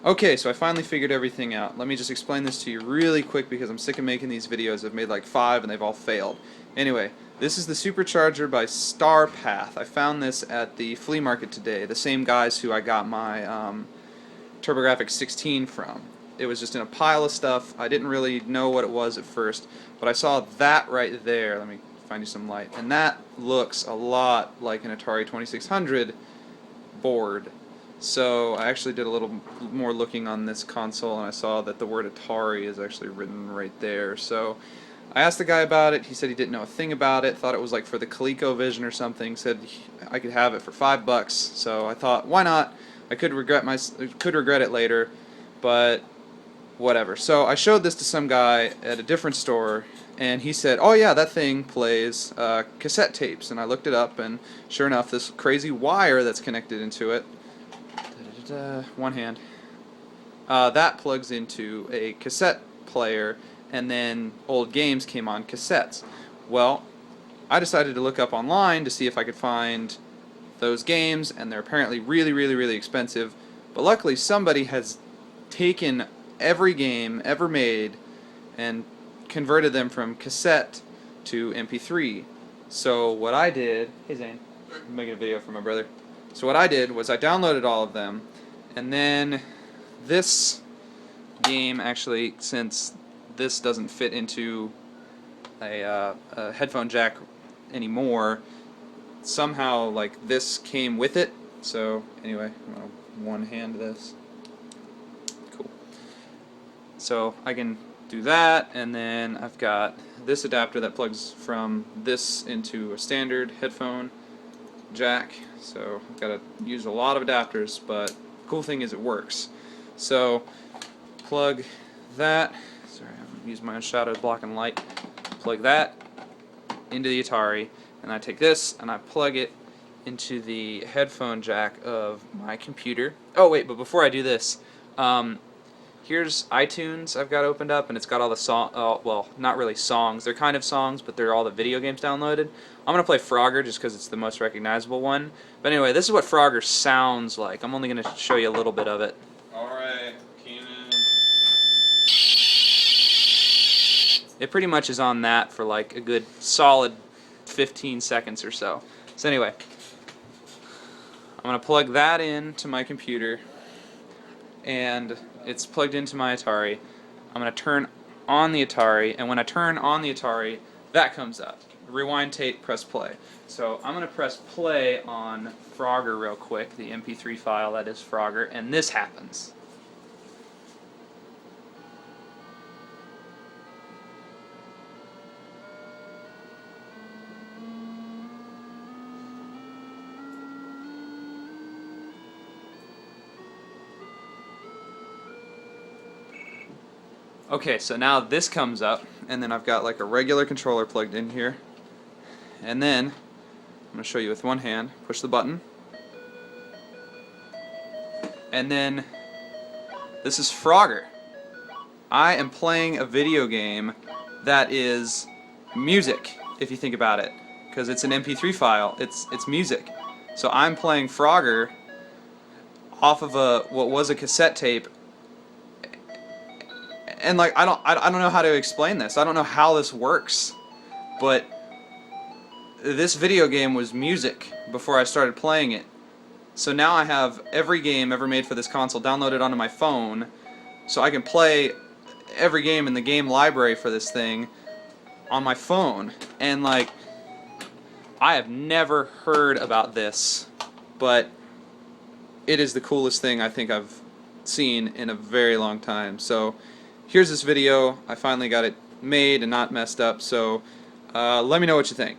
Okay, so I finally figured everything out. Let me just explain this to you really quick because I'm sick of making these videos. I've made like 5 and they've all failed. Anyway, this is the Supercharger by Starpath. I found this at the flea market today. The same guys who I got my TurboGrafx 16 from. It was just in a pile of stuff. I didn't really know what it was at first, but I saw that right there. Let me find you some light. And that looks a lot like an Atari 2600 board. So I actually did a little more looking on this console, and I saw that the word Atari is actually written right there. So I asked the guy about it. He said he didn't know a thing about it, thought it was like for the ColecoVision or something, said I could have it for $5. So I thought, why not? I could regret it later, but whatever. So I showed this to some guy at a different store, and he said, oh yeah, that thing plays cassette tapes. And I looked it up, and sure enough, this crazy wire that's connected into it, one hand, that plugs into a cassette player, and then old games came on cassettes. Well, I decided to look up online to see if I could find those games, and they're apparently really expensive, but luckily somebody has taken every game ever made and converted them from cassette to MP3. So what I did, hey Zane, I'm making a video for my brother. So what I did was I downloaded all of them, and then this game actually, since this doesn't fit into a headphone jack anymore, somehow like this came with it. So anyway, I'm gonna one-hand this. Cool. So I can do that, and then I've got this adapter that plugs from this into a standard headphone jack. So I've got to use a lot of adapters, but the cool thing is it works. So plug that, sorry I haven't used my own shadow blocking light, plug that into the Atari, and I take this and I plug it into the headphone jack of my computer. Oh wait, but before I do this, here's iTunes I've got opened up, and it's got all the well, not really songs, they're kind of songs, but they're all the video games downloaded. I'm going to play Frogger just because it's the most recognizable one. But anyway, this is what Frogger sounds like. I'm only going to show you a little bit of it. Alright, Keenan. It pretty much is on that for like a good solid 15 seconds or so. So anyway, I'm going to plug that into my computer, and it's plugged into my Atari. I'm going to turn on the Atari, and when I turn on the Atari, that comes up. Rewind tape, press play. So I'm going to press play on Frogger real quick, the MP3 file that is Frogger, and this happens. Okay, so now this comes up, and then I've got like a regular controller plugged in here, and then I'm going to show you with one hand, push the button, and then this is Frogger. I am playing a video game that is music, if you think about it, because it's an MP3 file, it's music. So I'm playing Frogger off of what was a cassette tape. And like I don't know how to explain this. I don't know how this works, but this video game was music before I started playing it. So now I have every game ever made for this console downloaded onto my phone, so I can play every game in the game library for this thing on my phone. And like, I have never heard about this, but it is the coolest thing I think I've seen in a very long time. So here's this video. I finally got it made and not messed up, so let me know what you think.